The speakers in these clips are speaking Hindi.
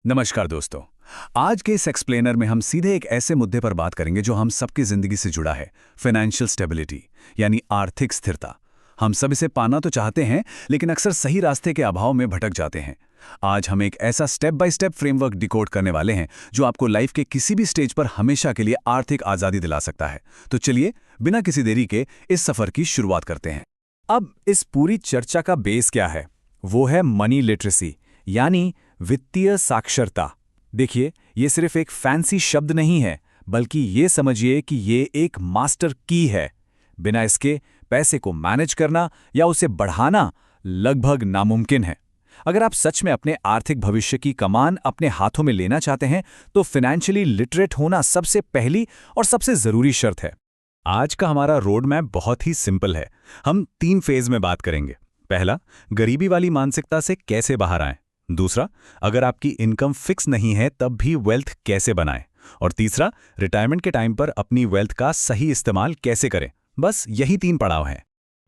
नमस्कार दोस्तों। आज के इस एक्सप्लेनर में हम सीधे एक ऐसे मुद्दे पर बात करेंगे जो हम सबकी जिंदगी से जुड़ा है, फाइनेंशियल स्टेबिलिटी, यानी आर्थिक स्थिरता। हम सब इसे पाना तो चाहते हैं, लेकिन अक्सर सही रास्ते के अभाव में भटक जाते हैं। आज हम एक ऐसा step by step framework decode करने वाले हैं जो आपको लाइफ के किसी भी स्टेज पर हमेशा के लिए आर्थिक आज़ादी दिला सकता है। तो चलिए, बिना किसी देरी के इस सफ़र की शुरुआत करते हैं। अब इस पूरी चर्चा का बेस क्या है? वो है मनी लिटरेसी, यानी वित्तीय साक्षरता। देखिए, ये सिर्फ एक फैंसी शब्द नहीं है, बल्कि ये समझिए कि ये एक मास्टर की है। बिना इसके पैसे को मैनेज करना या उसे बढ़ाना लगभग नामुमकिन है। अगर आप सच में अपने आर्थिक भविष्य की कमान अपने हाथों में लेना चाहते हैं, तो फाइनेंशियली लिटरेट होना सबसे पहली और सबसे ज़रूरी शर्त है। आज का हमारा रोड मैप बहुत ही सिंपल है। हम 3 फेज में बात करेंगे। पहला, गरीबी वाली मानसिकता से कैसे बाहर आएं। दूसरा, अगर आपकी इनकम फिक्स नहीं है तब भी वेल्थ कैसे बनाएं। और तीसरा, रिटायरमेंट के टाइम पर अपनी वेल्थ का सही इस्तेमाल कैसे करें। बस यही 3 पड़ाव हैं।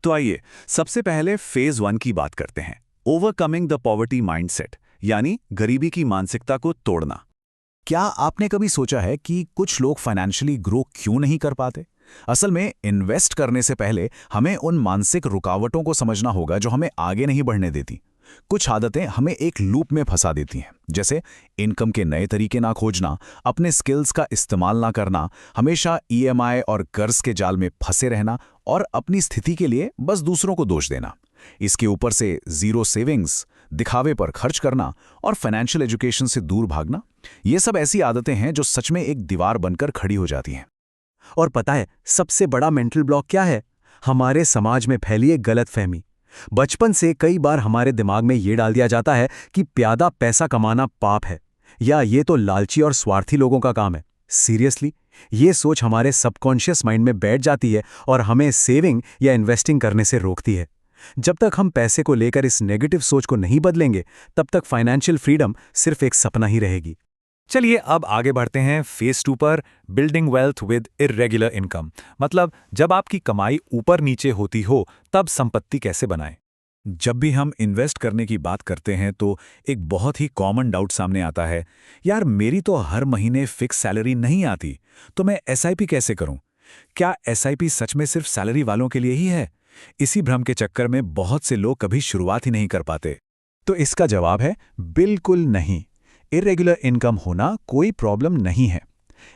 तो आइए सबसे पहले फेज 1 की बात करते हैं, ओवरकमिंग द पॉवर्टी माइंडसेट, यानी गरीबी की मानसिकता को तोड़ना। क्या आपने कभी सोचा है कि कुछ लोग फाइनेंशियली ग्रो क्यों नहीं कर पाते? असल में इन्वेस्ट करने से पहले हमें उन मानसिक रुकावटों को समझना होगा जो हमें आगे नहीं बढ़ने देती। कुछ आदतें हमें एक लूप में फंसा देती हैं, जैसे इनकम के नए तरीके ना खोजना, अपने स्किल्स का इस्तेमाल ना करना, हमेशा ईएमआई और कर्ज के जाल में फंसे रहना और अपनी स्थिति के लिए बस दूसरों को दोष देना। इसके ऊपर से जीरो सेविंग्स, दिखावे पर खर्च करना और फाइनेंशियल एजुकेशन से दूर भागना, ये सब ऐसी आदतें हैं जो सच में एक दीवार बनकर खड़ी हो जाती हैं। और पता है सबसे बड़ा मेंटल ब्लॉक क्या है? हमारे समाज में फैली एक गलतफहमी। बचपन से कई बार हमारे दिमाग में ये डाल दिया जाता है कि प्यादा पैसा कमाना पाप है, या ये तो लालची और स्वार्थी लोगों का काम है। सीरियसली, ये सोच हमारे सबकॉन्शियस माइंड में बैठ जाती है और हमें सेविंग या इन्वेस्टिंग करने से रोकती है। जब तक हम पैसे को लेकर इस नेगेटिव सोच को नहीं बदलेंगे, तब तक फाइनेंशियल फ्रीडम सिर्फ एक सपना ही रहेगी। चलिए अब आगे बढ़ते हैं फेज 2 पर, building wealth with irregular income. मतलब जब आपकी कमाई ऊपर नीचे होती हो तब संपत्ति कैसे बनाएं। जब भी हम इन्वेस्ट करने की बात करते हैं तो एक बहुत ही कॉमन डाउट सामने आता है, यार मेरी तो हर महीने फिक्स सैलरी नहीं आती, तो मैं एसआईपी कैसे करूं? क्या एसआईपी सच में सिर्फ सैलरी वालों के लिए ही है? इसी भ्रम के चक्कर में बहुत से लोग कभी शुरुआत ही नहीं कर पाते। तो इसका जवाब है बिल्कुल नहीं। इरेगुलर इनकम होना कोई प्रॉब्लम नहीं है।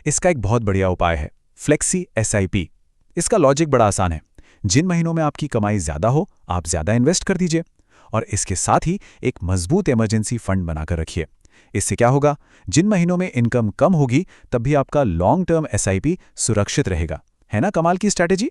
इसका एक बहुत बढ़िया उपाय है, फ्लेक्सी एसआईपी। इसका लॉजिक बड़ा आसान है। जिन महीनों में आपकी कमाई ज़्यादा हो, आप ज़्यादा इन्वेस्ट कर दीजिए और इसके साथ ही एक मजबूत इमरजेंसी फंड बनाकर रखिए। इससे क्या होगा, जिन महीनों में इनकम कम होगी तब भी आपका लॉन्ग टर्म एसआईपी सुरक्षित रहेगा। है ना कमाल की स्ट्रैटेजी?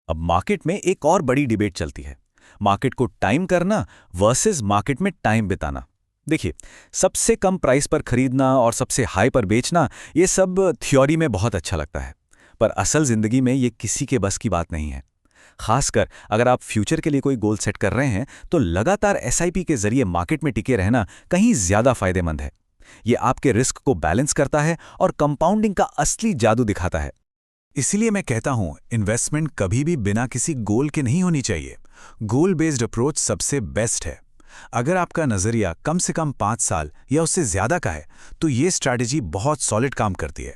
अब मार्केट में एक और बड़ी डिबेट चलती है, मार्केट को टाइम करना वर्सेस मार्केट में टाइम बिताना। देखिए, सबसे कम प्राइस पर खरीदना और सबसे हाई पर बेचना, ये सब थ्योरी में बहुत अच्छा लगता है, पर असल जिंदगी में ये किसी के बस की बात नहीं है। खासकर अगर आप फ्यूचर के लिए कोई गोल सेट कर रहे हैं, तो लगातार एसआईपी के जरिए मार्केट में टिके रहना कहीं ज्यादा फायदेमंद है। ये आपके रिस्क को बैलेंस करता है और कंपाउंडिंग का असली जादू दिखाता है। इसीलिए मैं कहता हूं, इन्वेस्टमेंट कभी भी बिना किसी गोल के नहीं होनी चाहिए। गोल बेस्ड अप्रोच सबसे बेस्ट है। अगर आपका नजरिया कम से कम 5 साल या उससे ज्यादा का है, तो ये स्ट्रैटेजी बहुत सॉलिड काम करती है।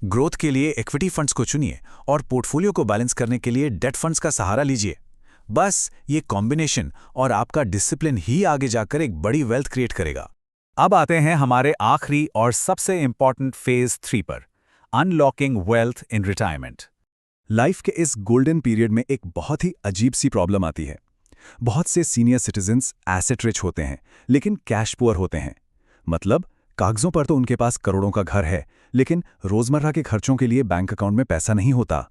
ग्रोथ के लिए इक्विटी फंड्स को चुनिए और पोर्टफोलियो को बैलेंस करने के लिए डेट फंड्स का सहारा लीजिए। बस ये कॉम्बिनेशन और आपका डिसिप्लिन ही आगे जाकर एक बड़ी वेल्थ क्रिएट करेगा। अब आते हैं हमारे आखिरी और सबसे इंपॉर्टेंट फेज 3 पर, unlocking wealth in retirement. Life के इस गोल्डन पीरियड में एक बहुत ही अजीब सी प्रॉब्लम आती है। बहुत से सीनियर सिटीजन्स एसेट रिच होते हैं, लेकिन कैश पुअर होते हैं। मतलब कागजों पर तो उनके पास करोड़ों का घर है, लेकिन रोजमर्रा के खर्चों के लिए बैंक अकाउंट में पैसा नहीं होता।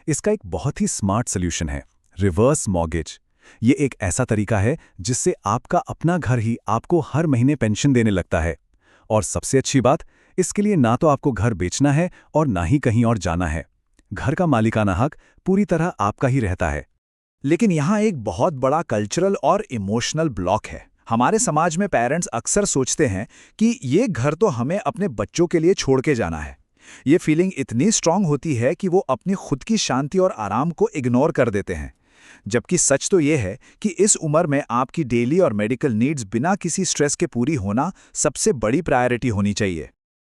इसका एक बहुत ही स्मार्ट सोल्यूशन है, रिवर्स मॉर्गेज। ये एक ऐसा तरीका है जिससे आपका अपना घर ही आपको हर महीने पेंशन देने लगता है। और सबसे अच्छी बात, इसके लिए ना तो आपको घर बेचना है और ना ही कहीं और जाना है। घर का मालिकाना हक पूरी तरह आपका ही रहता है। लेकिन यहाँ एक बहुत बड़ा कल्चरल और इमोशनल ब्लॉक है। हमारे समाज में पेरेंट्स अक्सर सोचते हैं कि ये घर तो हमें अपने बच्चों के लिए छोड़ के जाना है। ये फीलिंग इतनी स्ट्रांग होती है कि वो अपनी खुद की शांति और आराम को इग्नोर कर देते हैं। जबकि सच तो ये है कि इस उम्र में आपकी डेली और मेडिकल नीड्स बिना किसी स्ट्रेस के पूरी होना सबसे बड़ी प्रायोरिटी होनी चाहिए।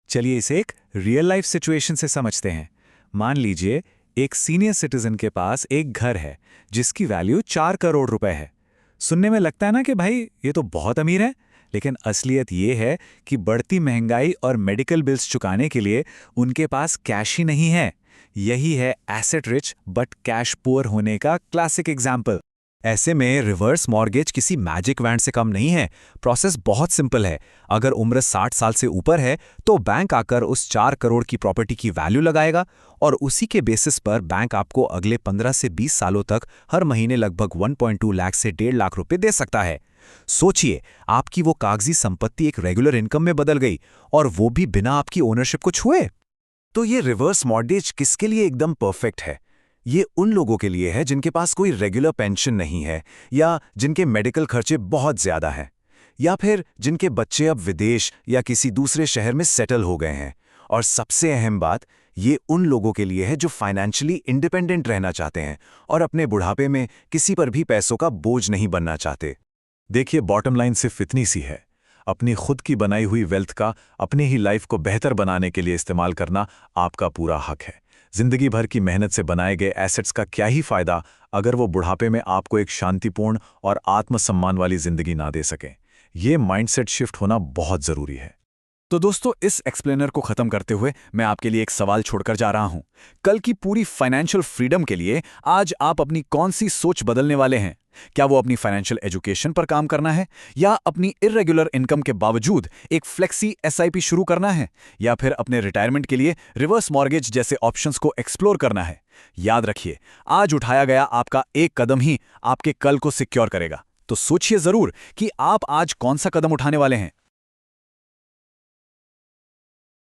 चलिए इसे एक रियल लाइफ सिचुएशन से समझते हैं। मान लीजिए एक सीनियर सिटीजन के पास एक घर है जिसकी वैल्यू 4 करोड़ रुपए है। सुनने में लगता है ना कि भाई ये तो बहुत अमीर है, लेकिन असलियत ये है कि बढ़ती महंगाई और मेडिकल बिल्स चुकाने के लिए उनके पास कैश ही नहीं है। यही है asset rich but cash poor होने का क्लासिक एग्जाम्पल। ऐसे में रिवर्स मॉर्गेज किसी मैजिक वैंड से कम नहीं है। प्रोसेस बहुत सिंपल है। अगर उम्र 60 साल से ऊपर है तो बैंक आकर उस 4 करोड़ की प्रॉपर्टी की वैल्यू लगाएगा और उसी के बेसिस पर बैंक आपको अगले 15 से 20 सालों तक हर महीने लगभग 1.2 लाख से 1.5 लाख रुपए दे सकता है। सोचिए, आपकी वो कागजी संपत्ति एक रेगुलर इनकम में बदल गई, और वो भी बिना आपकी ओनरशिप को छुए। तो ये रिवर्स मॉर्गेज किसके लिए एकदम परफेक्ट है? ये उन लोगों के लिए है जिनके पास कोई रेगुलर पेंशन नहीं है, या जिनके मेडिकल खर्चे बहुत ज्यादा हैं, या फिर जिनके बच्चे अब विदेश या किसी दूसरे शहर में सेटल हो गए हैं। और सबसे अहम बात, ये उन लोगों के लिए है जो फाइनेंशियली इंडिपेंडेंट रहना चाहते हैं और अपने बुढ़ापे में किसी पर भी पैसों का बोझ नहीं बनना चाहते। देखिए, बॉटम लाइन सिर्फ इतनी सी है, अपनी खुद की बनाई हुई वेल्थ का अपनी ही लाइफ को बेहतर बनाने के लिए इस्तेमाल करना आपका पूरा हक है। जिंदगी भर की मेहनत से बनाए गए एसेट्स का क्या ही फायदा अगर वो बुढ़ापे में आपको एक शांतिपूर्ण और आत्मसम्मान वाली जिंदगी ना दे सकें। ये माइंडसेट शिफ्ट होना बहुत जरूरी है। तो दोस्तों, इस एक्सप्लेनर को खत्म करते हुए मैं आपके लिए एक सवाल छोड़कर जा रहा हूं। कल की पूरी फाइनेंशियल फ्रीडम के लिए आज आप अपनी कौन सी सोच बदलने वाले हैं? क्या वो अपनी फाइनेंशियल एजुकेशन पर काम करना है, या अपनी इर्रेगुलर इनकम के बावजूद एक फ्लेक्सी एसआईपी शुरू करना है, या फिर अपने रिटायरमेंट के लिए रिवर्स मॉर्गेज जैसे ऑप्शंस को एक्सप्लोर करना है? याद रखिए, आज उठाया गया आपका एक कदम ही आपके कल को सिक्योर करेगा। तो सोचिए जरूर कि आप आज कौन सा कदम उठाने वाले हैं।